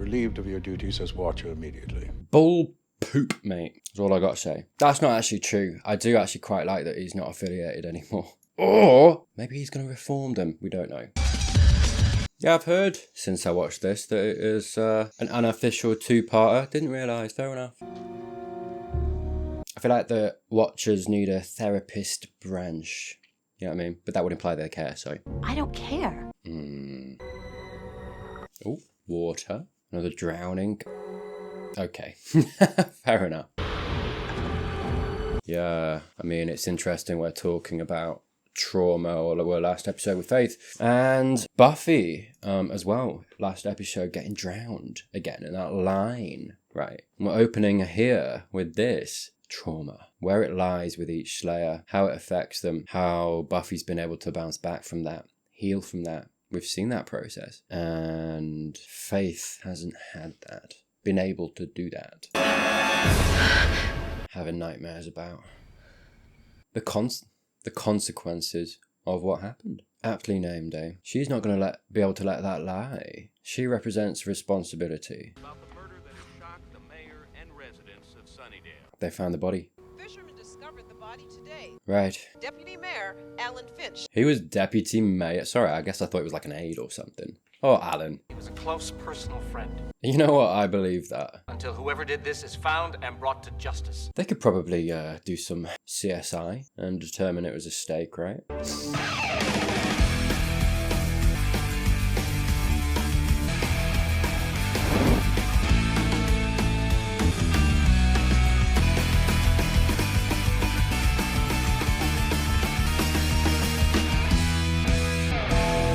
relieved of your duties as Watcher immediately. Bull poop, mate. That's all I got to say. That's not actually true. I do actually quite like that he's not affiliated anymore. Or maybe he's going to reform them. We don't know. Yeah, I've heard since I watched this that it is an unofficial two-parter. Didn't realise. Fair enough. I feel like the Watchers need a therapist branch. You know what I mean? But that would imply they care, so. I don't care. Oh, water. Another drowning. Okay. Fair enough. Yeah, I mean, it's interesting we're talking about trauma, or well, last episode with Faith, and Buffy as well. Last episode getting drowned again in that line, right? And we're opening here with this trauma, where it lies with each Slayer, how it affects them, how Buffy's been able to bounce back from that, heal from that. We've seen that process, and Faith hasn't had that, been able to do that. Having nightmares about the consequences of what happened. Aptly named, eh? She's not going to be able to let that lie. She represents responsibility. About the murder that has shocked the mayor and residents of Sunnydale. They found the body. Fishermen discovered the body today. Right. Deputy Mayor Alan Finch. He was deputy mayor. Sorry, I guess I thought it was like an aide or something. Oh, Alan. He was a close personal friend. You know what? I believe that. Until whoever did this is found and brought to justice. They could probably do some CSI and determine it was a stake, right?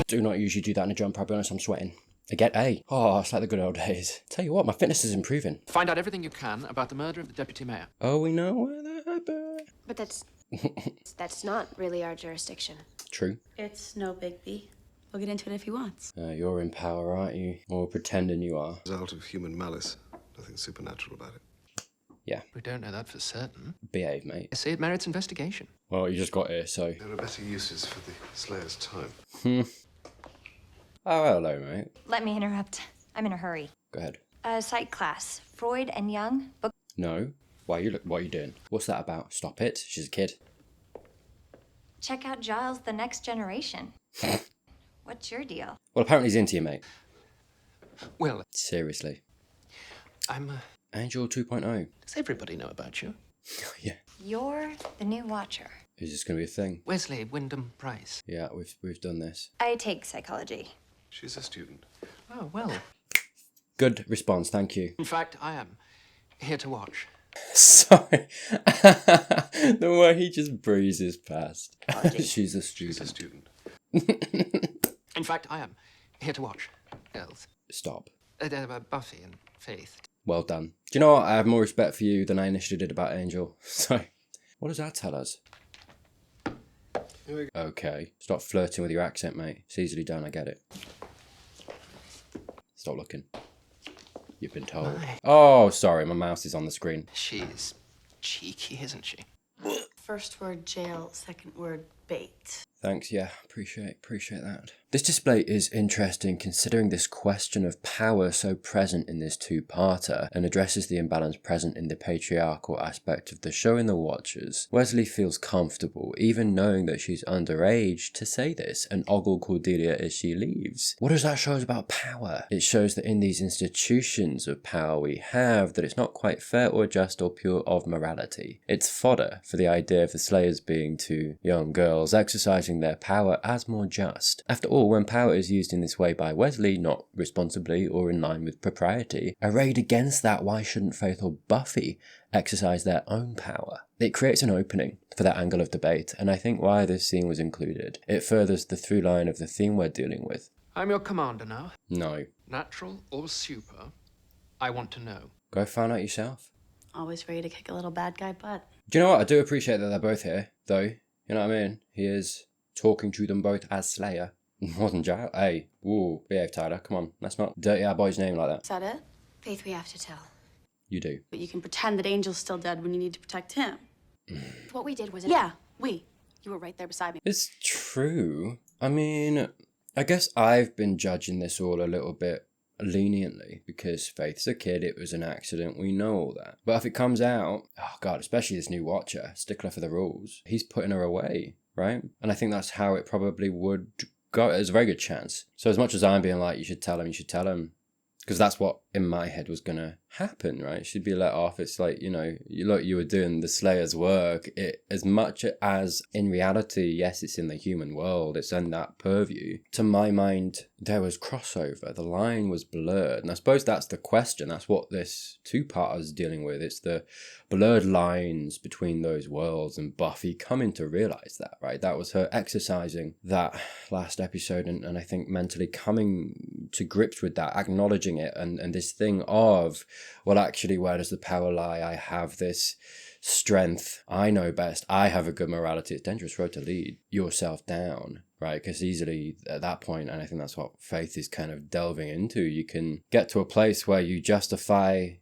Do not usually do that in a jump, I'll be honest, I'm sweating. I get A. Oh, it's like the good old days. Tell you what, my fitness is improving. Find out everything you can about the murder of the deputy mayor. Oh, we know where that happened. But that's not really our jurisdiction. True. It's no big B. We'll get into it if he wants. You're in power, aren't you? Or pretending you are. Result of human malice. Nothing supernatural about it. Yeah. We don't know that for certain. Behave, mate. I say it merits investigation. Well, you just got here, so... There are better uses for the Slayer's time. Oh, hello, mate. Let me interrupt. I'm in a hurry. Go ahead. Psych class. Freud and Jung. Book. No. What are you doing? What's that about? Stop it. She's a kid. Check out Giles, the next generation. What's your deal? Well, apparently he's into you, mate. Well, Seriously. I'm... Angel 2.0. Does everybody know about you? Yeah. You're the new Watcher. Is this going to be a thing? Wesley Wyndham Price. Yeah, we've done this. I take psychology. She's a student. Oh, well. Good response, thank you. In fact, I am here to watch. Sorry. The way he just breezes past. She's a She's a student. student. In fact, I am here to watch girls. Stop. Buffy and Faith. Well done. Do you know what? I have more respect for you than I initially did about Angel. So, what does that tell us? Okay. Stop flirting with your accent, mate. It's easily done, I get it. Stop looking. You've been told. Oh, sorry, my mouse is on the screen. She's cheeky, isn't she? First word jail, second word bait. Thanks, yeah, appreciate that. This display is interesting considering this question of power so present in this two-parter and addresses the imbalance present in the patriarchal aspect of the show in The Watchers. Wesley feels comfortable, even knowing that she's underage, to say this and ogle Cordelia as she leaves. What does that show us about power? It shows that in these institutions of power we have, that it's not quite fair or just or pure of morality. It's fodder for the idea of the Slayers being two young girls exercising their power as more just. After all, when power is used in this way by Wesley, not responsibly or in line with propriety, arrayed against that, why shouldn't Faith or Buffy exercise their own power? It creates an opening for that angle of debate, and I think why this scene was included. It furthers the through line of the theme we're dealing with. I'm your commander now. No. Natural or super, I want to know. Go find out yourself. Always ready to kick a little bad guy butt. Do you know what? I do appreciate that they're both here, though. You know what I mean? He is talking to them both as Slayer. Wasn't Giles? Hey, woo, behave, Tyler. Come on, let's not dirty our boy's name like that. Is that it? Faith, we have to tell. You do. But you can pretend that Angel's still dead when you need to protect him. What we did was... Yeah, we. You were right there beside me. It's true. I mean, I guess I've been judging this all a little bit leniently because Faith's a kid, it was an accident, we know all that. But if it comes out, oh God, especially this new watcher, stickler for the rules, he's putting her away, right? And I think that's how it probably would go. There's a very good chance. So as much as I'm being like, you should tell him, because that's what in my head was going to happen, right? She'd be let off. It's like, you know, you were doing the Slayer's work. It, as much as in reality, yes, it's in the human world, it's in that purview. To my mind, there was crossover. The line was blurred. And I suppose that's the question. That's what this two-parter is dealing with. It's the blurred lines between those worlds, and Buffy coming to realize that, right? That was her exercising that last episode, and I think mentally coming to grips with that, acknowledging it, and this thing of, well, actually, where does the power lie? I have this strength. I know best. I have a good morality. It's a dangerous road to lead yourself down, right? Because easily at that point, and I think that's what Faith is kind of delving into, you can get to a place where you justify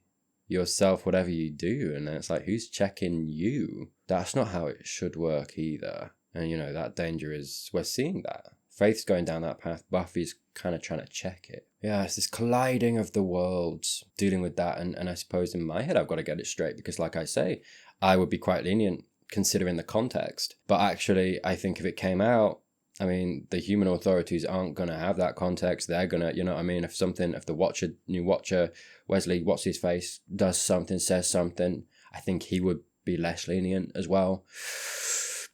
yourself, whatever you do, and then it's like, who's checking you? That's not how it should work either. And, you know, that danger is, we're seeing that. Faith's going down that path. Buffy's kind of trying to check it. Yeah, it's this colliding of the worlds, dealing with that. And I suppose in my head, I've got to get it straight because, like I say, I would be quite lenient considering the context. But actually, I think if it came out, I mean, the human authorities aren't going to have that context. They're going to, you know what I mean? If the new watcher, Wesley, what's his face, does something, says something, I think he would be less lenient as well.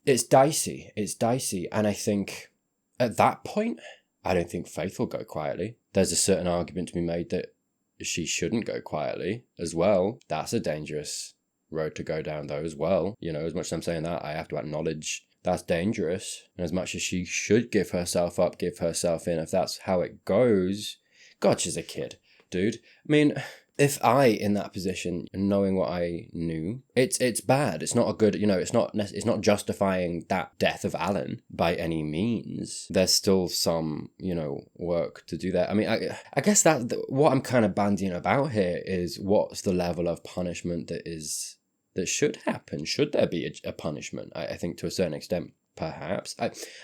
It's dicey. And I think at that point, I don't think Faith will go quietly. There's a certain argument to be made that she shouldn't go quietly as well. That's a dangerous road to go down though as well. You know, as much as I'm saying that, I have to acknowledge that's dangerous. And as much as she should give herself up, give herself in, if that's how it goes, God, she's a kid, dude. I mean, if I, in that position, knowing what I knew, it's bad. It's not a good, you know, it's not justifying that death of Alan by any means. There's still some, you know, work to do there. I mean, I guess that what I'm kind of bandying about here is what's the level of punishment that should happen? Should there be a punishment? I think to a certain extent, perhaps.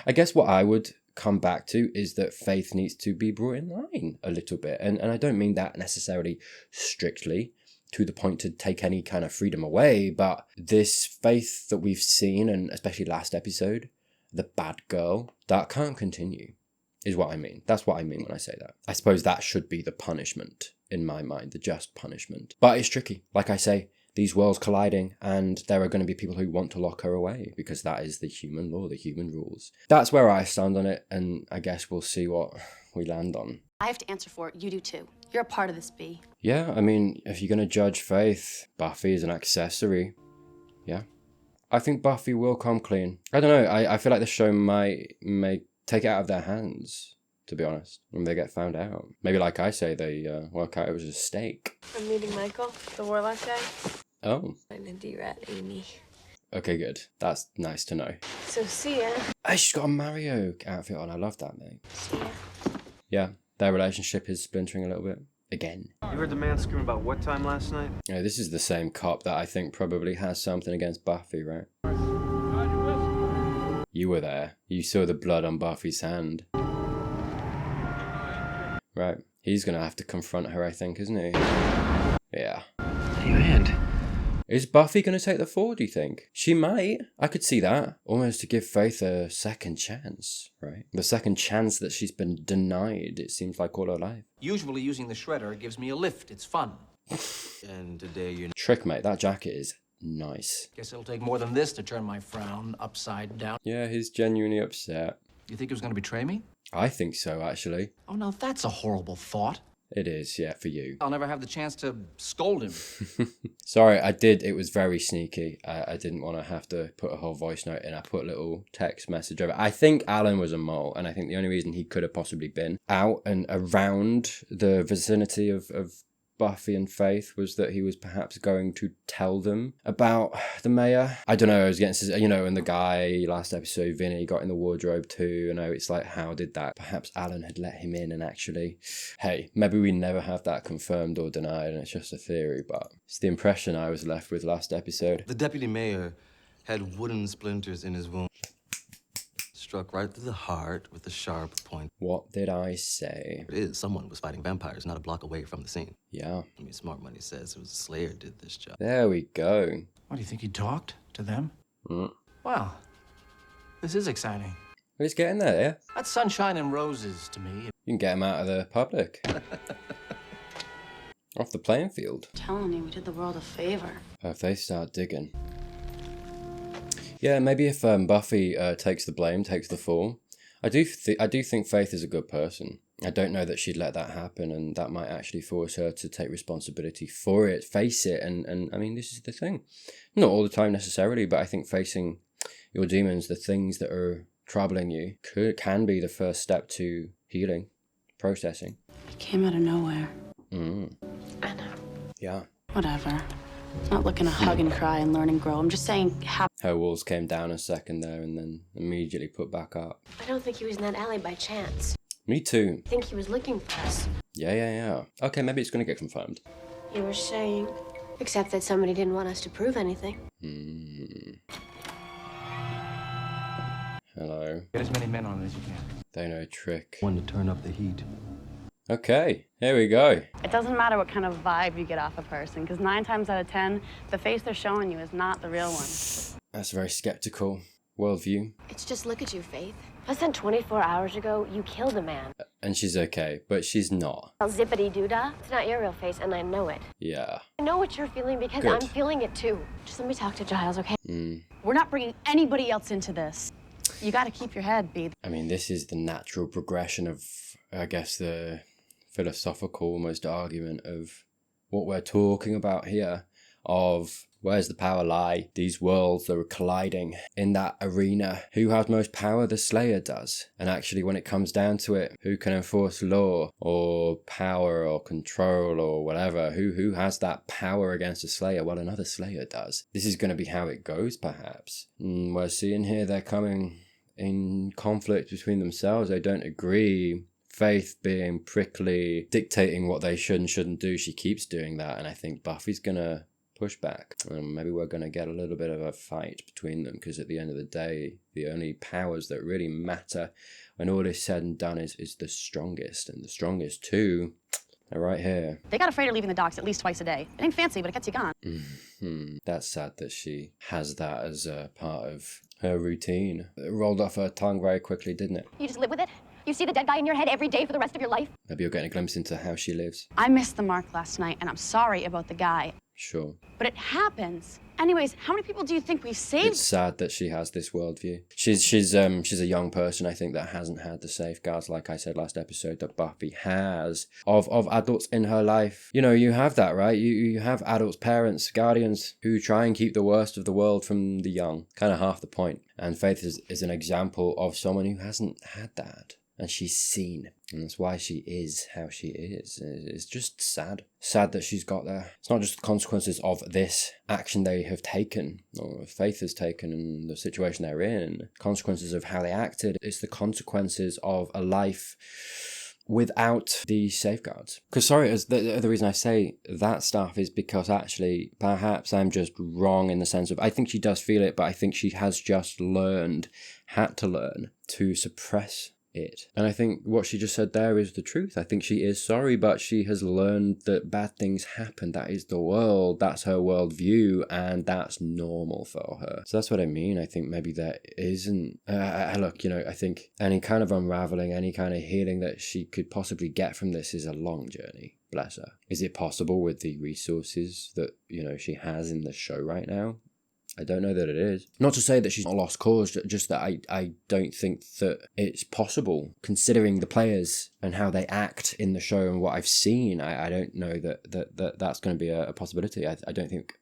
I guess what I would come back to is that Faith needs to be brought in line a little bit. And I don't mean that necessarily strictly to the point to take any kind of freedom away, but this Faith that we've seen, and especially last episode, the bad girl, that can't continue, is what I mean. That's what I mean when I say that. I suppose that should be the punishment in my mind, the just punishment. But it's tricky. Like I say, these worlds colliding, and there are going to be people who want to lock her away because that is the human law, the human rules. That's where I stand on it, and I guess we'll see what we land on. I have to answer for it. You do too. You're a part of this, B. Yeah, I mean, if you're going to judge Faith, Buffy is an accessory. Yeah. I think Buffy will come clean. I don't know, I feel like the show may take it out of their hands, to be honest, when they get found out. Maybe like I say, they work out it was a mistake. I'm meeting Michael, the warlock guy. Oh. And a D-Rat Amy. Okay, good. That's nice to know. So see ya. Hey, she's got a Mario outfit on. I love that, mate. See ya. Yeah, their relationship is splintering a little bit. Again. You heard the man scream about what time last night? Yeah, this is the same cop that I think probably has something against Buffy, right? You were there. You saw the blood on Buffy's hand. Right. He's gonna have to confront her, I think, isn't he? Yeah. Hey, man. Is Buffy gonna take the fall, do you think? She might. I could see that. Almost to give Faith a second chance, right? The second chance that she's been denied, it seems like, all her life. Usually using the shredder gives me a lift. It's fun. And today you... Trick, mate. That jacket is nice. Guess it'll take more than this to turn my frown upside down. Yeah, he's genuinely upset. You think he was going to betray me? I think so, actually. Oh, now that's a horrible thought. It is, yeah, for you. I'll never have the chance to scold him. Sorry, I did. It was very sneaky. I didn't want to have to put a whole voice note in. I put a little text message over. I think Alan was a mole, and I think the only reason he could have possibly been out and around the vicinity of Buffy and Faith was that he was perhaps going to tell them about the mayor. I don't know, I was getting, you know, and the guy last episode, Vinny, got in the wardrobe too. You know, it's like, how did that? Perhaps Alan had let him in, and actually, hey, maybe we never have that confirmed or denied, and it's just a theory, but it's the impression I was left with last episode. The deputy mayor had wooden splinters in his wound. struck right through the heart with a sharp point. What did I say? It is. Someone was fighting vampires not a block away from the scene. Yeah. I mean, smart money says it was a Slayer did this job. There we go. What, do you think he talked to them? Mm. Well, this is exciting. He's getting there, yeah? That's sunshine and roses to me. You can get him out of the public. Off the playing field. I'm telling you, we did the world a favor. If they start digging. Yeah, maybe if Buffy takes the blame, takes the fall. I do think Faith is a good person. I don't know that she'd let that happen, and that might actually force her to take responsibility for it, face it, and I mean, this is the thing. Not all the time necessarily, but I think facing your demons, the things that are troubling you, can be the first step to healing, processing. It came out of nowhere. I know. Yeah. Whatever. I'm not looking to hug and cry and learn and grow. I'm just saying Her walls came down a second there and then immediately put back up. I don't think he was in that alley by chance. Me too. I think he was looking for us. Yeah. Okay, maybe it's going to get confirmed. You were saying. Except that somebody didn't want us to prove anything. Hello. Get as many men on it as you can. They know a trick. One to turn up the heat. Okay, here we go. It doesn't matter what kind of vibe you get off a person, because 9 times out of 10, the face they're showing you is not the real one. That's a very skeptical worldview. It's just look at you, Faith. Less than 24 hours ago, you killed a man. And she's okay, but she's not. Zippity doo-dah. It's not your real face, and I know it. Yeah. I know what you're feeling because Good. I'm feeling it too. Just let me talk to Giles, okay? We're not bringing anybody else into this. You gotta keep your head, B. I mean, this is the natural progression of, I guess, the philosophical almost argument of what we're talking about here, of where's the power lie? These worlds that are colliding in that arena. Who has most power? The Slayer does. And actually, when it comes down to it, who can enforce law or power or control or whatever? Who has that power against a Slayer? Well, another Slayer does. This is going to be how it goes, perhaps. We're seeing here they're coming in conflict between themselves. They don't agree. Faith being prickly, dictating what they should and shouldn't do. She keeps doing that, and I think Buffy's gonna push back. Maybe we're gonna get a little bit of a fight between them, because at the end of the day, the only powers that really matter when all is said and done is the strongest, and the strongest too are right here. They got afraid of leaving the docks at least twice a day. It ain't fancy, but it gets you gone. That's sad that she has that as a part of her routine. It rolled off her tongue very quickly, didn't it? You just live with it? You see the dead guy in your head every day for the rest of your life? Maybe you're getting a glimpse into how she lives. I missed the mark last night, and I'm sorry about the guy. Sure. But it happens. Anyways, how many people do you think we saved? It's sad that she has this worldview. She's a young person, I think, that hasn't had the safeguards, like I said last episode, that Buffy has of adults in her life. You know, you have that, right? You have adults, parents, guardians who try and keep the worst of the world from the young. Kind of half the point. And Faith is an example of someone who hasn't had that. And she's seen. And that's why she is how she is. It's just sad. Sad that she's got there. It's not just the consequences of this action they have taken, or Faith has taken, and the situation they're in. Consequences of how they acted. It's the consequences of a life without the safeguards. Because, sorry, the reason I say that stuff is because actually, perhaps I'm just wrong in the sense of, I think she does feel it, but I think she has just had to learn to suppress it. And I think what she just said there is the truth. I think she is sorry, but she has learned that bad things happen. That is the world. That's her worldview, and that's normal for her. So that's what I mean. I think maybe there isn't... look, I think any kind of unraveling, any kind of healing that she could possibly get from this is a long journey. Bless her. Is it possible with the resources that, she has in the show right now? I don't know that it is. Not to say that she's not a lost cause, just that I don't think that it's possible, considering the players and how they act in the show and what I've seen. I don't know that's going to be a possibility. I don't think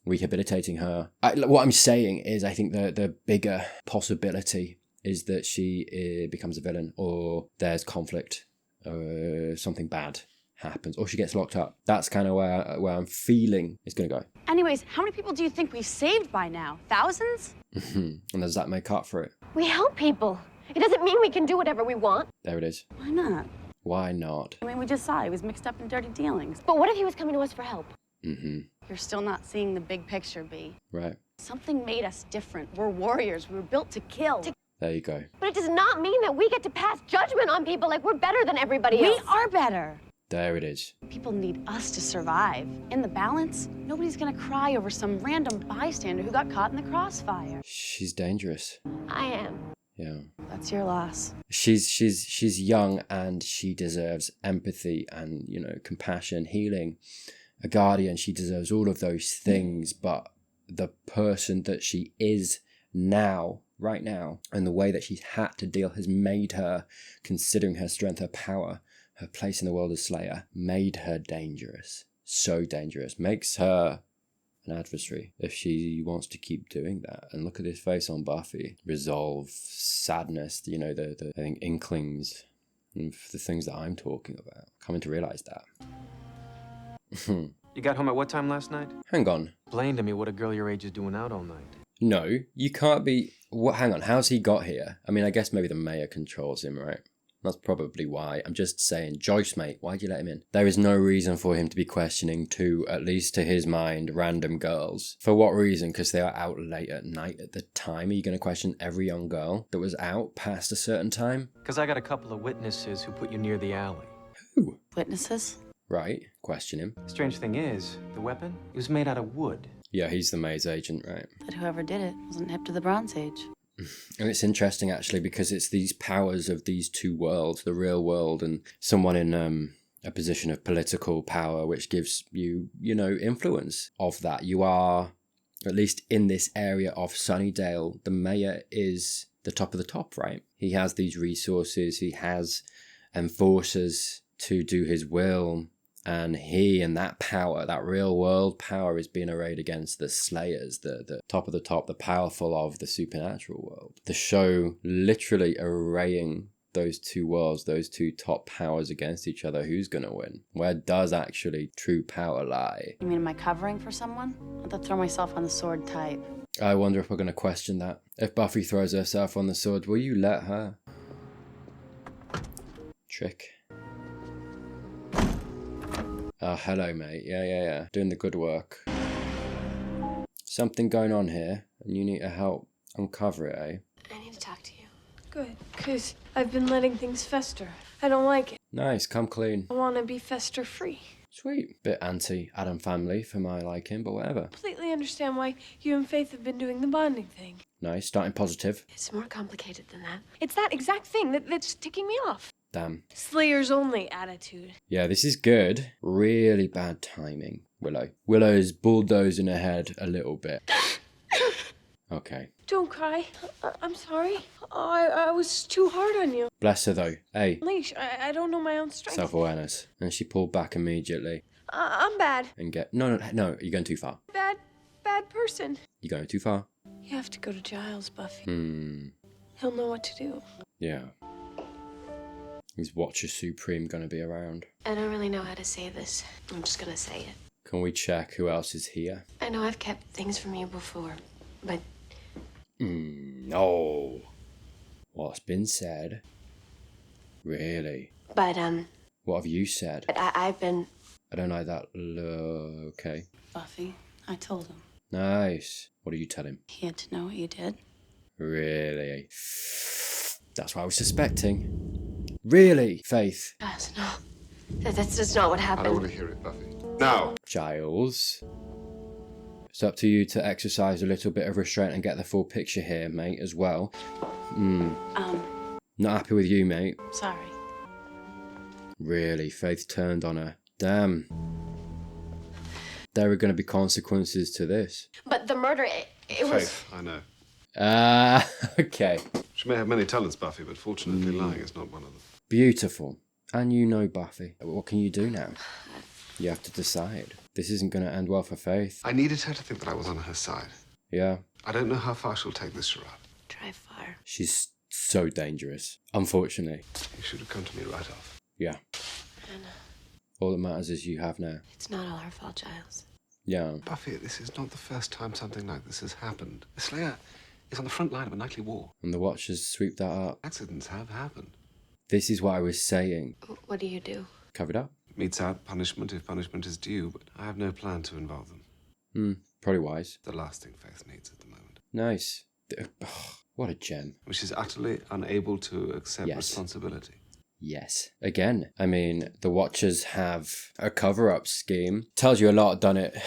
rehabilitating her... what I'm saying is I think the bigger possibility is that she becomes a villain, or there's conflict, or something bad happens, or she gets locked up. That's kind of where I'm feeling it's going to go. Anyways, how many people do you think we saved by now? Thousands? And does that make up for it? We help people. It doesn't mean we can do whatever we want. There it is. Why not? Why not? I mean, we just saw he was mixed up in dirty dealings. But what if he was coming to us for help? You're still not seeing the big picture, B. Right. Something made us different. We're warriors. We were built to kill. There you go. But it does not mean that we get to pass judgment on people like we're better than everybody else. We are better. There it is. People need us to survive. In the balance, nobody's gonna cry over some random bystander who got caught in the crossfire. She's dangerous. I am. Yeah. That's your loss. She's young and she deserves empathy and, you know, compassion, healing. A guardian, she deserves all of those things, but the person that she is now, right now, and the way that she's had to deal has made her, considering her strength, her power, her place in the world as Slayer, made her dangerous. So dangerous. Makes her an adversary if she wants to keep doing that. And look at this face on Buffy. Resolve, sadness, you know, the I think inklings of the things that I'm talking about. Coming to realize that. You got home at what time last night? Hang on. Explain to me what a girl your age is doing out all night. No, you can't be... What? Hang on, how's he got here? I mean, I guess maybe the mayor controls him, right? That's probably why. I'm just saying, Joyce, mate, why'd you let him in? There is no reason for him to be questioning two, at least to his mind, random girls. For what reason? Because they are out late at night at the time? Are you going to question every young girl that was out past a certain time? Because I got a couple of witnesses who put you near the alley. Who? Witnesses? Right, question him. Strange thing is, the weapon, it was made out of wood. Yeah, he's the mayor's agent, right? That whoever did it wasn't hip to the Bronze Age. And it's interesting, actually, because it's these powers of these two worlds, the real world and someone in a position of political power, which gives you, you know, influence of that. You are, at least in this area of Sunnydale, the mayor is the top of the top, right? He has these resources, he has enforcers to do his will. And he and that power, that real world power, is being arrayed against the Slayers, the top of the top, the powerful of the supernatural world. The show literally arraying those two worlds, those two top powers against each other. Who's going to win? Where does actually true power lie? You mean am I covering for someone? I have to throw myself on the sword type. I wonder if we're going to question that. If Buffy throws herself on the sword, will you let her? Trick. Oh, hello, mate. Yeah. Doing the good work. Something going on here, and you need to help uncover it, eh? I need to talk to you. Good, because I've been letting things fester. I don't like it. Nice, come clean. I want to be fester-free. Sweet. Bit anti-Adam family for my liking, but whatever. Completely understand why you and Faith have been doing the bonding thing. Nice, starting positive. It's more complicated than that. It's that exact thing that's ticking me off. Damn. Slayer's only attitude. Yeah, this is good. Really bad timing, Willow. Willow's bulldozing ahead a little bit. Okay. Don't cry. I'm sorry. I was too hard on you. Bless her, though. Hey. Leash, I don't know my own strength. Self-awareness. And she pulled back immediately. I'm bad. And get... No, you're going too far. Bad person. You're going too far. You have to go to Giles, Buffy. He'll know what to do. Yeah. Is Watcher Supreme going to be around? I don't really know how to say this. I'm just gonna say it. Can we check who else is here? I know I've kept things from you before, but... No. What's been said? Really? But, What have you said? I've been... I don't like that. Okay. Buffy, I told him. Nice. What did you tell him? He had to know what you did. Really? That's what I was suspecting. Really, Faith? Giles, no. That's just not what happened. I don't want to hear it, Buffy. Now! Giles. It's up to you to exercise a little bit of restraint and get the full picture here, mate, as well. Not happy with you, mate. Sorry. Really, Faith turned on her. Damn. There are going to be consequences to this. But the murder, it was... Faith, I know. Okay. She may have many talents, Buffy, but fortunately lying is not one of them. Beautiful. And you know Buffy. What can you do now? You have to decide. This isn't going to end well for Faith. I needed her to think that I was on her side. Yeah. I don't know how far she'll take this charade. Try far. She's so dangerous. Unfortunately. You should have come to me right off. Yeah. Anna. All that matters is you have now. It's not all our fault, Giles. Yeah. Buffy, this is not the first time something like this has happened. The Slayer is on the front line of a nightly war. And the Watchers sweep that up. Accidents have happened. This is what I was saying. What do you do? Cover it up. Meets out punishment if punishment is due, but I have no plan to involve them. Probably wise. The last thing Faith needs at the moment. Nice. What a gem. She's utterly unable to accept responsibility. Yes. Again, I mean, the Watchers have a cover-up scheme. Tells you a lot, doesn't it?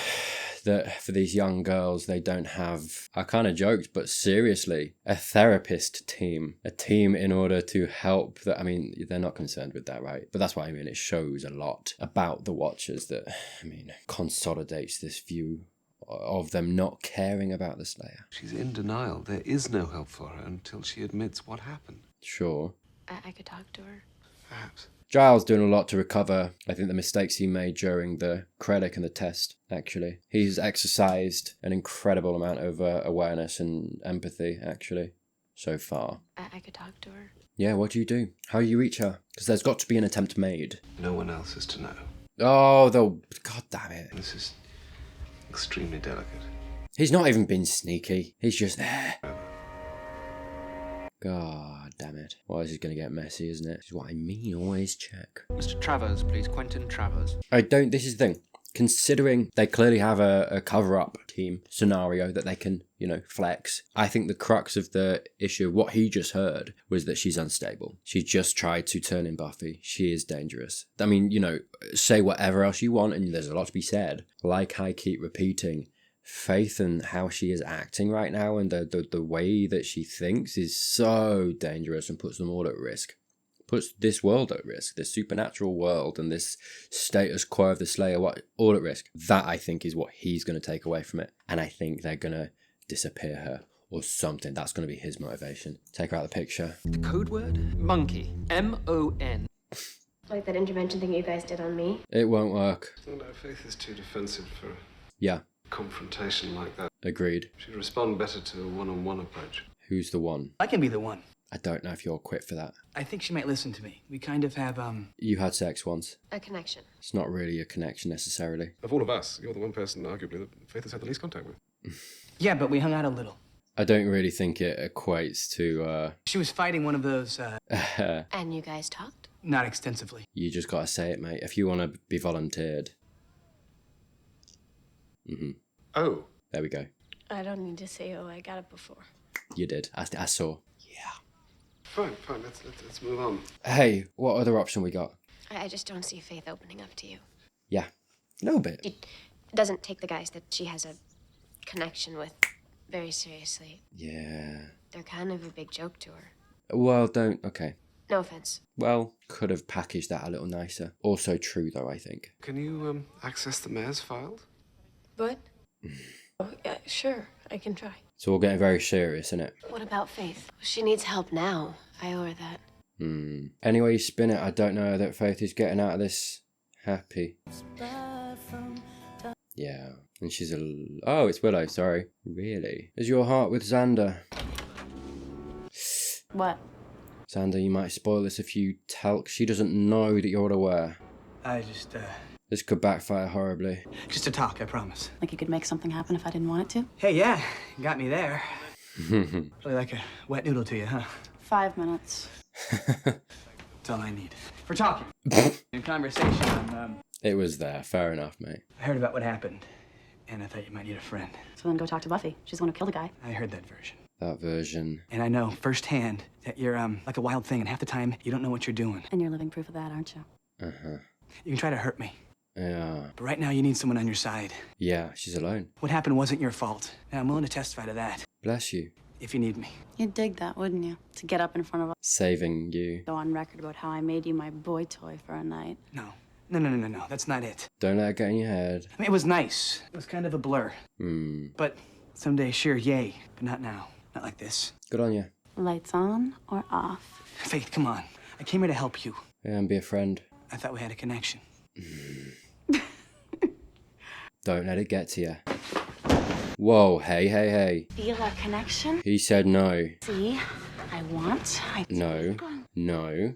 That for these young girls, they don't have, I kind of joked, but seriously, a therapist team. A team in order to help that. I mean, they're not concerned with that, right? But that's what I mean. It shows a lot about the Watchers that, I mean, consolidates this view of them not caring about the Slayer. She's in denial. There is no help for her until she admits what happened. Sure. I could talk to her. Perhaps. Giles doing a lot to recover, I think, the mistakes he made during the Krellick and the test, actually. He's exercised an incredible amount of awareness and empathy, actually, so far. I could talk to her. Yeah, what do you do? How do you reach her? Because there's got to be an attempt made. No one else is to know. Oh, God damn it. This is extremely delicate. He's not even been sneaky. He's just there. God damn it. Well, this is going to get messy, isn't it? This is what I mean, always check. Mr. Travers, please. Quentin Travers. This is the thing. Considering they clearly have a cover-up team scenario that they can, flex, I think the crux of the issue, what he just heard, was that she's unstable. She just tried to turn in Buffy. She is dangerous. I mean, say whatever else you want, and there's a lot to be said. Like I keep repeating, Faith and how she is acting right now and the way that she thinks is so dangerous and puts them all at risk. Puts this world at risk, this supernatural world and this status quo of the Slayer all at risk. That, I think, is what he's going to take away from it. And I think they're going to disappear her or something. That's going to be his motivation. Take her out of the picture. The code word? Monkey. M-O-N. Like that intervention thing you guys did on me? It won't work. No, Faith is too defensive for yeah. confrontation like that. Agreed. She'd respond better to a one-on-one approach. Who's the one? I can be the one. I don't know if you're equipped for that. I think she might listen to me. We kind of have, You had sex once. A connection. It's not really a connection necessarily. Of all of us, you're the one person, arguably, that Faith has had the least contact with. Yeah, but we hung out a little. I don't really think it equates to, She was fighting one of those, And you guys talked? Not extensively. You just gotta say it, mate. If you want to be volunteered. Oh. There we go. I don't need to say, oh, I got it before. You did. I saw. Fine. Let's move on. Hey, what other option we got? I just don't see Faith opening up to you. Yeah. A little bit. She doesn't take the guys that she has a connection with very seriously. Yeah. They're kind of a big joke to her. Well, don't... Okay. No offense. Well, could have packaged that a little nicer. Also true, though, I think. Can you, access the mayor's files? What? Oh, yeah, sure. I can try. It's all getting very serious, isn't it? What about Faith? She needs help now. I owe her that. Any way you spin it, I don't know that Faith is getting out of this happy. Yeah. And she's Oh, it's Willow, sorry. Really? Is your heart with Xander? What? Xander, you might spoil this if you tell... She doesn't know that you're aware. I just, This could backfire horribly. Just a talk, I promise. Like you could make something happen if I didn't want it to? Hey, yeah. Got me there. Really like a wet noodle to you, huh? 5 minutes. That's all I need. For talking. In conversation, It was there. Fair enough, mate. I heard about what happened, and I thought you might need a friend. So then go talk to Buffy. She's the one who killed the guy. I heard that version. That version. And I know firsthand that you're, like a wild thing, and half the time, you don't know what you're doing. And you're living proof of that, aren't you? Uh-huh. You can try to hurt me. Yeah. But right now, you need someone on your side. Yeah, she's alone. What happened wasn't your fault. And I'm willing to testify to that. Bless you. If you need me. You'd dig that, wouldn't you? To get up in front of us. Saving you. Go on record about how I made you my boy toy for a night. No. That's not it. Don't let it get in your head. I mean, it was nice. It was kind of a blur. But someday, sure, yay. But not now. Not like this. Good on you. Lights on or off? Faith, come on. I came here to help you. Yeah, and be a friend. I thought we had a connection. Don't let it get to you. Whoa, hey. Feel a connection? He said no. See? No.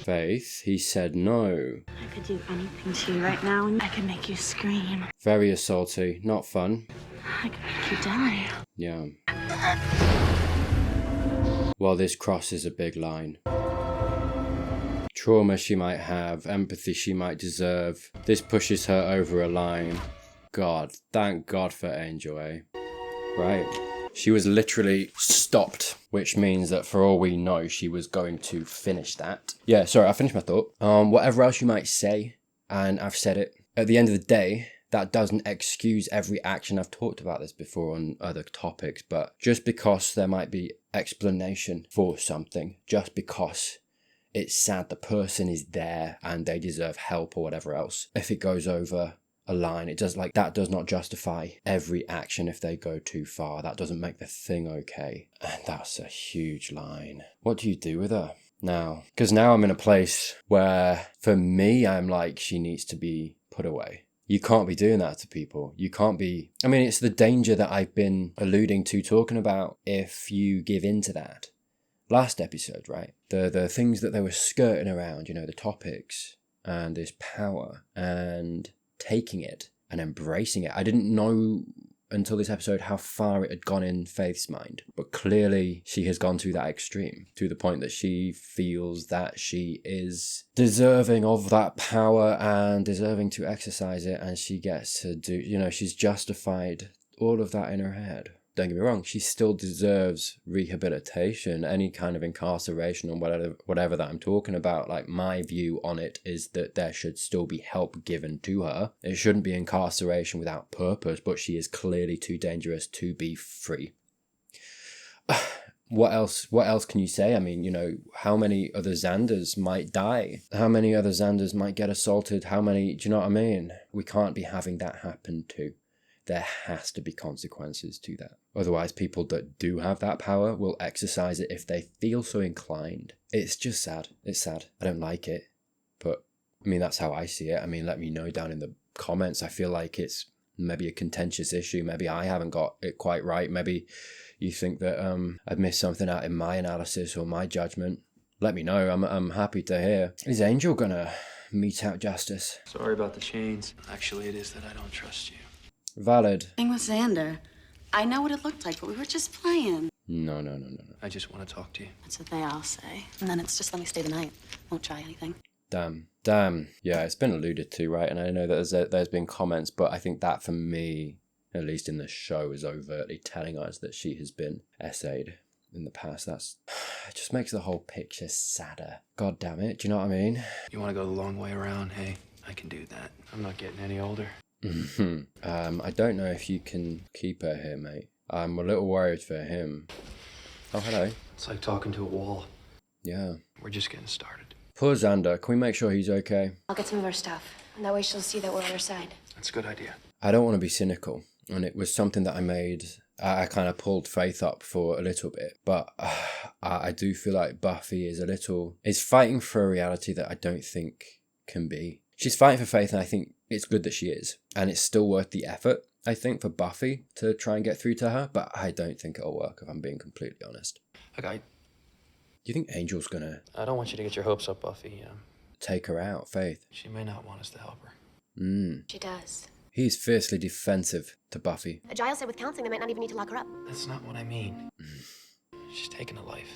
Faith, he said no. I could do anything to you right now, and I could make you scream. Very assaulty. Not fun. I could make you die. Yeah. Well, this crosses a big line. Trauma she might have, empathy she might deserve. This pushes her over a line. God, thank God for Angel, eh? Right. She was literally stopped, which means that for all we know, she was going to finish that. Yeah, sorry, I finished my thought. Whatever else you might say, and I've said it, at the end of the day, that doesn't excuse every action. I've talked about this before on other topics, but just because there might be explanation for something, just because it's sad the person is there and they deserve help or whatever else, if it goes over a line, it does, like, that does not justify every action if they go too far. That doesn't make the thing okay. And that's a huge line. What do you do with her now? Because now I'm in a place where, for me, I'm like, she needs to be put away. You can't be doing that to people. You can't be... I mean, it's the danger that I've been alluding to, talking about, if you give in to that. Last episode, right? The things that they were skirting around, you know, the topics and this power and taking it and embracing it. I didn't know until this episode how far it had gone in Faith's mind, but clearly she has gone to that extreme, to the point that she feels that she is deserving of that power and deserving to exercise it, and she gets to do, you know, she's justified all of that in her head. Don't get me wrong, she still deserves rehabilitation, any kind of incarceration or whatever that I'm talking about. Like, my view on it is that there should still be help given to her. It shouldn't be incarceration without purpose, but she is clearly too dangerous to be free. What else can you say? I mean, you know, how many other Xanders might die? How many other Xanders might get assaulted? How many, do you know what I mean? We can't be having that happen too. There has to be consequences to that. Otherwise, people that do have that power will exercise it if they feel so inclined. It's just sad. It's sad. I don't like it. But, I mean, that's how I see it. I mean, let me know down in the comments. I feel like it's maybe a contentious issue. Maybe I haven't got it quite right. Maybe you think that I've missed something out in my analysis or my judgment. Let me know. I'm happy to hear. Is Angel gonna mete out justice? Sorry about the chains. Actually, it is that I don't trust you. Valid. Thing with Xander. I know what it looked like, but we were just playing. No. I just want to talk to you. That's what they all say. And then it's just let me stay the night. Won't try anything. Damn. Yeah, it's been alluded to, right? And I know that there's been comments, but I think that for me, at least in the show, is overtly telling us that she has been essayed in the past. It just makes the whole picture sadder. God damn it. Do you know what I mean? You want to go the long way around? Hey, I can do that. I'm not getting any older. I don't know if you can keep her here, mate. I'm a little worried for him. Oh, hello. It's like talking to a wall. Yeah. We're just getting started. Poor Xander. Can we make sure he's okay? I'll get some of her stuff, and that way she'll see that we're on her side. That's a good idea. I don't want to be cynical, and it was something that I kind of pulled Faith up for a little bit, but I do feel like Buffy is fighting for a reality that I don't think can be. She's fighting for Faith, and I think it's good that she is. And it's still worth the effort, I think, for Buffy to try and get through to her, but I don't think it'll work, if I'm being completely honest. Okay. Do you think Angel's gonna... I don't want you to get your hopes up, Buffy. Take her out, Faith? She may not want us to help her. She does. He's fiercely defensive to Buffy. Giles said with counseling, they might not even need to lock her up. That's not what I mean. She's taken a life.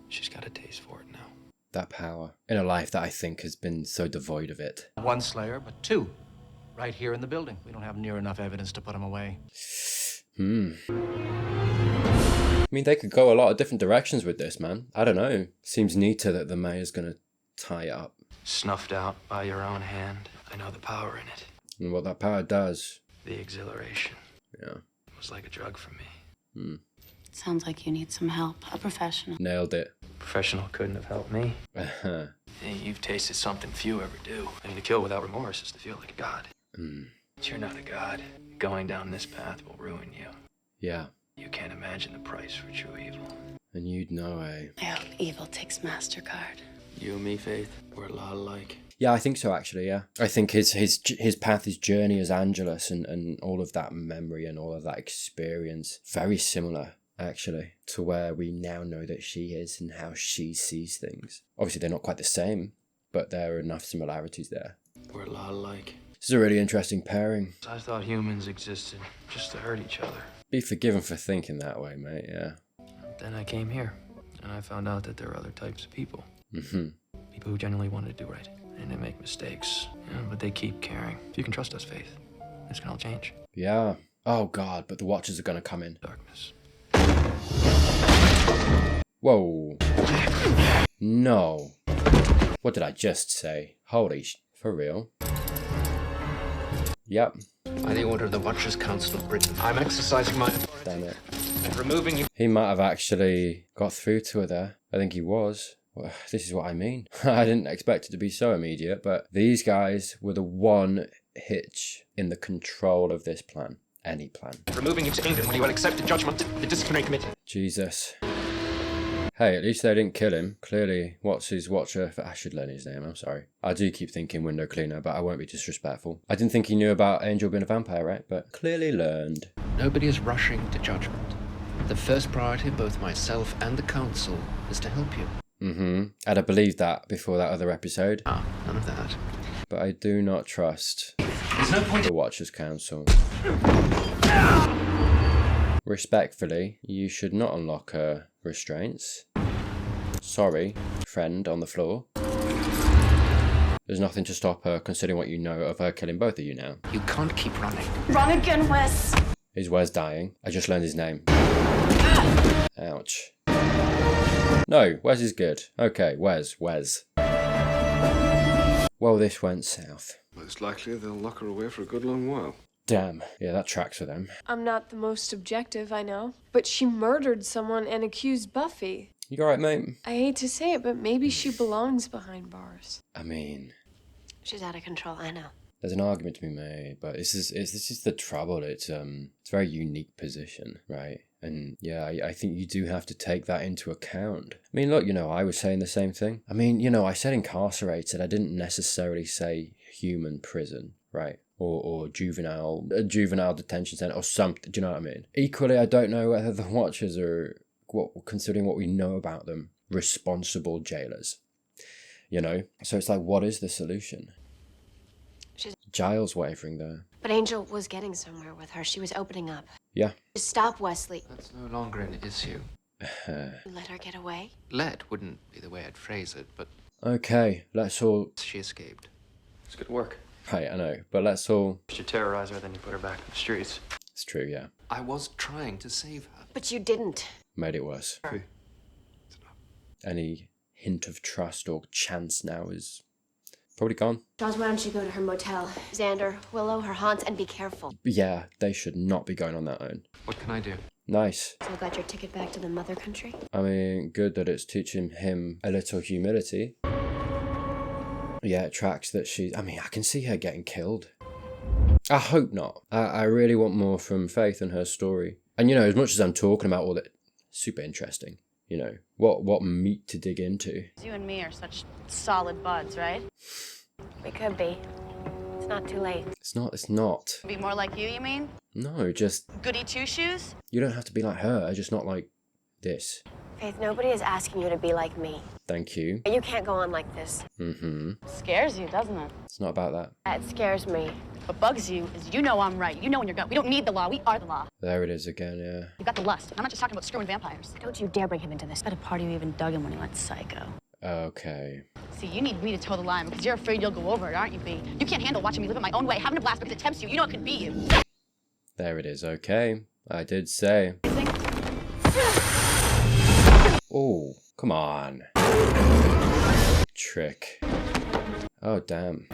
She's got a taste for it now. That power in a life that I think has been so devoid of it. One slayer, but two. Right here in the building. We don't have near enough evidence to put him away. I mean, they could go a lot of different directions with this, man. I don't know. Seems neater that the mayor's gonna tie it up. Snuffed out by your own hand. I know the power in it. And what that power does. The exhilaration. Yeah. It was like a drug for me. Sounds like you need some help. A professional. Nailed it. Professional couldn't have helped me. Hey, you've tasted something few ever do. I mean, to kill without remorse is to feel like a god. But you're not a god. Going down this path will ruin you. Yeah. You can't imagine the price for true evil. And you'd know, I hope evil takes MasterCard. You and me, Faith, we're a lot alike. Yeah, I think so, actually, yeah. I think his path, his journey as Angelus and all of that memory and all of that experience, very similar, actually, to where we now know that she is and how she sees things. Obviously, they're not quite the same, but there are enough similarities there. We're a lot alike. This is a really interesting pairing. I thought humans existed just to hurt each other. Be forgiven for thinking that way, mate, yeah. Then I came here, and I found out that there are other types of people. People who genuinely want to do right, and they make mistakes, but they keep caring. If you can trust us, Faith, it's gonna all change. Yeah. Oh, God, but the Watchers are gonna come in. Darkness. Whoa. No. What did I just say? For real? Yep. By the order of the Watchers Council of Britain, I'm exercising my authority. Damn it. And removing you. He might have actually got through to her there. I think he was. Well, this is what I mean. I didn't expect it to be so immediate, but these guys were the one hitch in the control of this plan. Any plan. Removing you to England when you will accept the judgment of the disciplinary committee. Jesus. Hey, at least they didn't kill him. Clearly, what's his watcher? I should learn his name, I'm sorry. I do keep thinking window cleaner, but I won't be disrespectful. I didn't think he knew about Angel being a vampire, right? But clearly learned. Nobody is rushing to judgment. The first priority of both myself and the council is to help you. And I believed that before that other episode. Ah, none of that. But I do not trust the Watchers Council. Respectfully, you should not unlock her restraints. Sorry, friend on the floor. There's nothing to stop her, considering what you know of her killing both of you now. You can't keep running. Wrong again, Wes. Is Wes dying? I just learned his name. Ouch. No, Wes is good. Okay, Wes. Well, this went south. Most likely they'll lock her away for a good long while. Damn. Yeah, that tracks for them. I'm not the most objective, I know. But she murdered someone and accused Buffy. You alright, mate? I hate to say it, but maybe she belongs behind bars. I mean... She's out of control, I know. There's an argument to be made, but this is the trouble. It's a very unique position, right? And yeah, I think you do have to take that into account. I mean, look, I was saying the same thing. I mean, I said incarcerated. I didn't necessarily say human prison, right? Or juvenile detention center or something. Do you know what I mean? Equally, I don't know whether the Watchers are, considering what we know about them, responsible jailers. So it's like, what is the solution? Giles wavering there. But Angel was getting somewhere with her. She was opening up. Yeah. Stop, Wesley. That's no longer an issue. You let her get away? Let wouldn't be the way I'd phrase it, but... Okay, let's all... She escaped. It's good work. Right, I know, but let's all... You terrorize her, then you put her back in the streets. It's true, yeah. I was trying to save her. But you didn't. Made it worse. Any hint of trust or chance now is probably gone. Jaws, why don't you go to her motel? Xander, Willow, her haunts, and be careful. Yeah, they should not be going on their own. What can I do? Nice. So got your ticket back to the mother country? I mean, good that it's teaching him a little humility. Yeah, it tracks that I can see her getting killed. I hope not. I really want more from Faith and her story. And as much as I'm talking about all that, super interesting. What meat to dig into. You and me are such solid buds, right? We could be. It's not too late. It's not. Be more like you mean? No, just... Goody two-shoes? You don't have to be like her, just not like this. Faith, nobody is asking you to be like me. Thank you. You can't go on like this. Scares you, doesn't it? It's not about that. It scares me. What bugs you is I'm right. You know when you're going. We don't need the law. We are the law. There it is again, yeah. You got the lust. I'm not just talking about screwing vampires. Don't you dare bring him into this. At a party you even dug him when he went psycho. Okay. See, you need me to toe the line because you're afraid you'll go over it, aren't you, B? You can't handle watching me live it my own way, having a blast because it tempts you. You know it could be you. There it is, okay. I did say. Oh, come on. Trick. Oh, damn.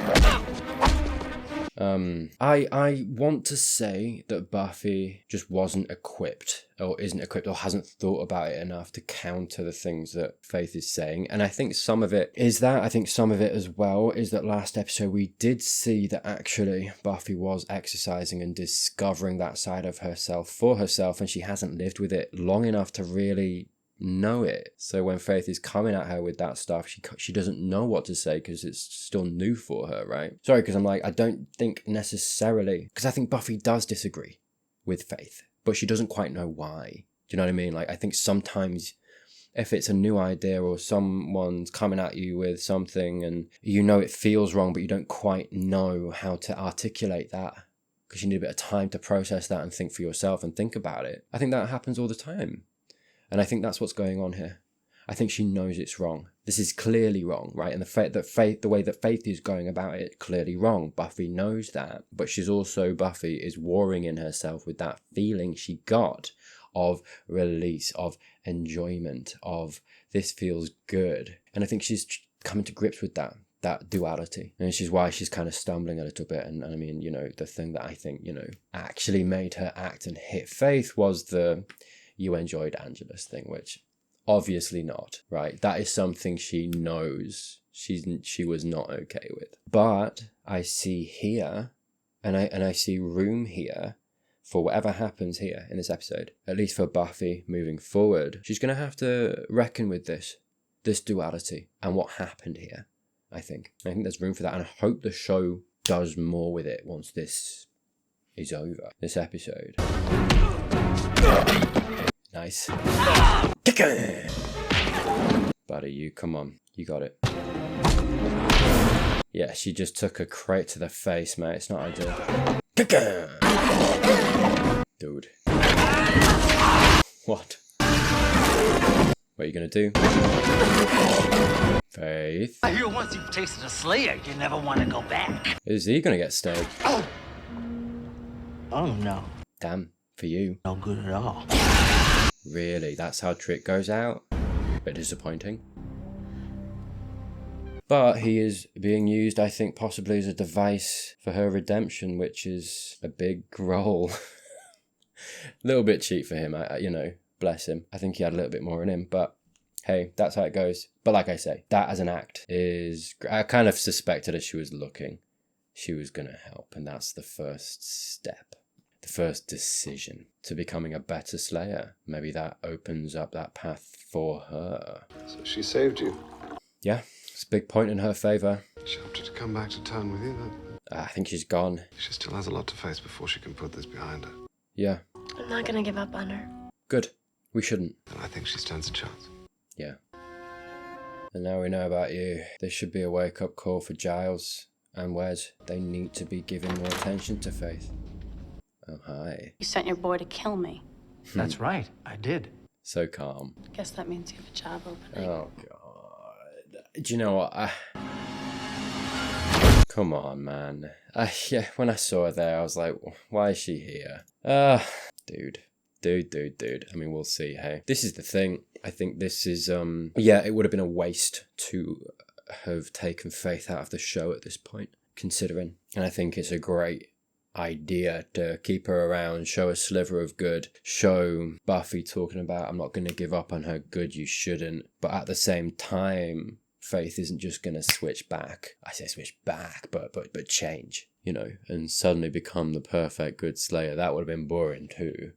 I want to say that Buffy just wasn't equipped, or isn't equipped, or hasn't thought about it enough to counter the things that Faith is saying. And I think some of it is that. I think some of it as well is that last episode we did see that actually Buffy was exercising and discovering that side of herself for herself, and she hasn't lived with it long enough to really know it. So when Faith is coming at her with that stuff, she doesn't know what to say because it's still new for her, right? Sorry, because I don't think necessarily, because I think Buffy does disagree with Faith, but she doesn't quite know why. Do you know what I mean? I think sometimes if it's a new idea or someone's coming at you with something and it feels wrong, but you don't quite know how to articulate that because you need a bit of time to process that and think for yourself and think about it. I think that happens all the time. And I think that's what's going on here. I think she knows it's wrong. This is clearly wrong, right? And the way that Faith is going about it, clearly wrong. Buffy knows that. But Buffy is warring in herself with that feeling she got of release, of enjoyment, of this feels good. And I think she's coming to grips with that duality. And she's why she's kind of stumbling a little bit. And I mean, you know, the thing that I think, you know, actually made her act and hit Faith was the "you enjoyed Angela's" thing, which obviously not, right? That is something she knows she was not okay with. But I see here, and I see room here for whatever happens here in this episode, at least for Buffy moving forward. She's going to have to reckon with this duality and what happened here, I think. I think there's room for that, and I hope the show does more with it once this is over, this episode. Nice. Buddy, you come on. You got it. Yeah, she just took a crate to the face, mate. It's not ideal. Dude. What? What are you gonna do? Faith. I hear once you've tasted a Slayer, you never want to go back. Is he gonna get staked? Oh no. Damn, for you. No good at all. Really? That's how Trick goes out? Bit disappointing. But he is being used, I think, possibly as a device for her redemption, which is a big role. A little bit cheap for him, you know, bless him. I think he had a little bit more in him, but hey, that's how it goes. But like I say, that as an act is... I kind of suspected as she was looking, she was going to help, and that's the first step. The first decision to becoming a better Slayer. Maybe that opens up that path for her. So she saved you? Yeah, it's a big point in her favour. She helped you to come back to town with you, then? I think she's gone. She still has a lot to face before she can put this behind her. Yeah. I'm not gonna give up on her. Good. We shouldn't. And I think she stands a chance. Yeah. And now we know about you. This should be a wake-up call for Giles and Wes. They need to be giving more attention to Faith. Oh, hi. You sent your boy to kill me. That's right, I did. So calm. Guess that means you have a job opening. Oh, God. Do you know what? Come on, man. Yeah, when I saw her there, I was like, why is she here? Dude. I mean, we'll see, hey. This is the thing. I think this is, yeah, it would have been a waste to have taken Faith out of the show at this point, considering. And I think it's a great idea to keep her around, show a sliver of good, show Buffy talking about, I'm not going to give up on her, good, you shouldn't. But at the same time, Faith isn't just going to switch back. I say switch back, but change, you know, and suddenly become the perfect good Slayer. That would have been boring too.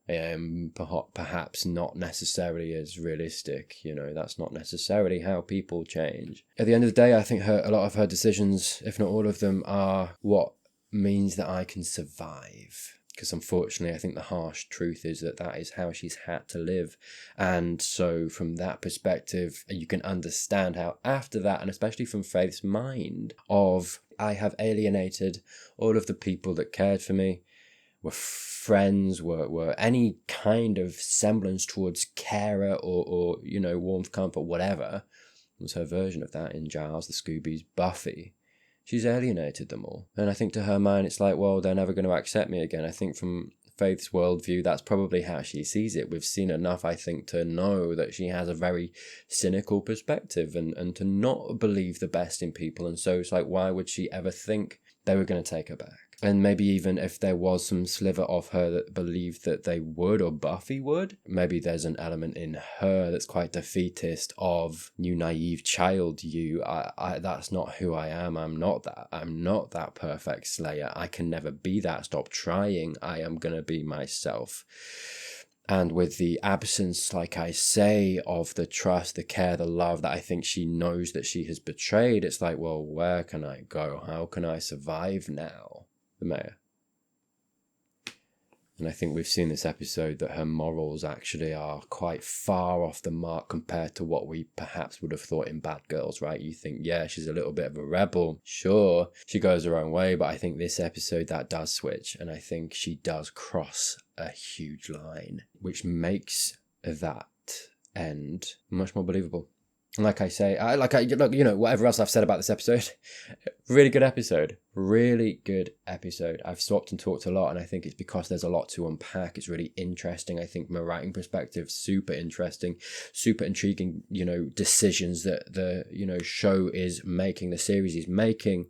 Perhaps not necessarily as realistic, you know, that's not necessarily how people change. At the end of the day, I think a lot of her decisions, if not all of them, are what means that I can survive. Because unfortunately, I think the harsh truth is that is how she's had to live. And so from that perspective, you can understand how after that, and especially from Faith's mind of, I have alienated all of the people that cared for me, were friends, were any kind of semblance towards carer or you know, warmth, comfort, whatever, was her version of that in Giles, the Scoobies, Buffy. She's alienated them all. And I think to her mind, it's like, well, they're never going to accept me again. I think from Faith's worldview, that's probably how she sees it. We've seen enough, I think, to know that she has a very cynical perspective and to not believe the best in people. And so it's like, why would she ever think they were going to take her back? And maybe even if there was some sliver of her that believed that they would, or Buffy would, maybe there's an element in her that's quite defeatist of, you naive child, you, I that's not who I am. I'm not that perfect Slayer. I can never be that. Stop trying. I am going to be myself. And with the absence, like I say, of the trust, the care, the love that I think she knows that she has betrayed, it's like, well, where can I go? How can I survive now? The mayor. And I think we've seen this episode that her morals actually are quite far off the mark compared to what we perhaps would have thought in Bad Girls, right? You think, yeah, she's a little bit of a rebel. Sure, she goes her own way, but I think this episode that does switch, and I think she does cross a huge line, which makes that end much more believable. And like I say, look, you know, whatever else I've said about this episode, really good episode. Really good episode. I've swapped and talked a lot, and I think it's because there's a lot to unpack. It's really interesting. I think from a writing perspective, super interesting, super intriguing, you know, decisions that the, you know, show is making, the series is making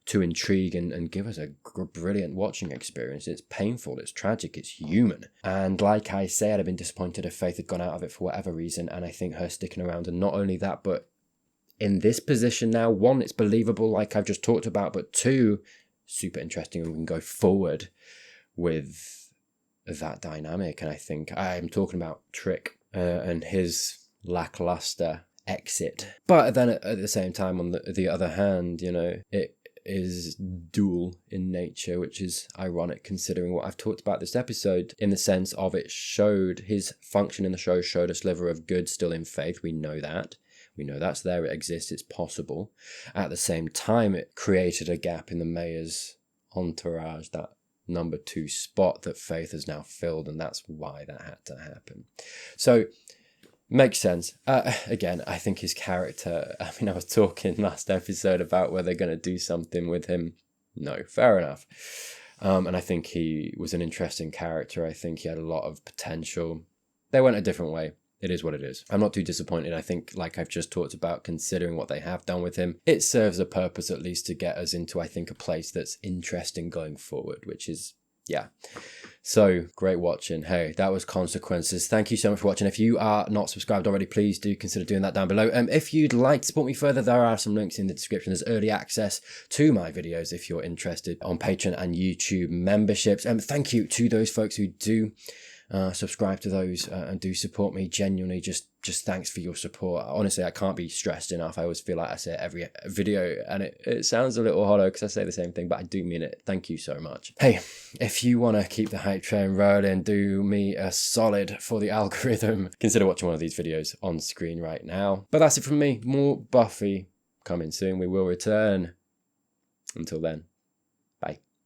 to intrigue and give us a brilliant watching experience. It's painful, it's tragic, it's human. And like I say, I'd have been disappointed if Faith had gone out of it for whatever reason, and I think her sticking around, and not only that, but in this position now, one, it's believable like I've just talked about, but two, super interesting, and we can go forward with that dynamic. And I think I'm talking about Trick and his lackluster exit. But then at the same time, on the other hand, you know, it is dual in nature, which is ironic considering what I've talked about this episode, in the sense of it showed his function in the show, showed a sliver of good still in Faith. We know that. We know that's there, it exists, it's possible. At the same time, it created a gap in the mayor's entourage, that number 2 spot that Faith has now filled, and that's why that had to happen. So, makes sense. Again, I think his character, I mean, I was talking last episode about whether they're going to do something with him. No, fair enough. And I think he was an interesting character. I think he had a lot of potential. They went a different way. It is what it is. I'm not too disappointed. I think, like I've just talked about, considering what they have done with him, it serves a purpose at least to get us into, I think, a place that's interesting going forward, which is, yeah. So, great watching. Hey, that was Consequences. Thank you so much for watching. If you are not subscribed already, please do consider doing that down below. If you'd like to support me further, there are some links in the description. There's early access to my videos if you're interested on Patreon and YouTube memberships. Thank you to those folks who do subscribe to those and do support me. Genuinely, just thanks for your support. Honestly, I can't be stressed enough. I always feel like I say it every video, and it sounds a little hollow because I say the same thing, but I do mean it. Thank you so much. Hey, if you want to keep the hype train rolling, do me a solid for the algorithm. Consider watching one of these videos on screen right now. But that's it from me. More Buffy coming soon. We will return. Until then.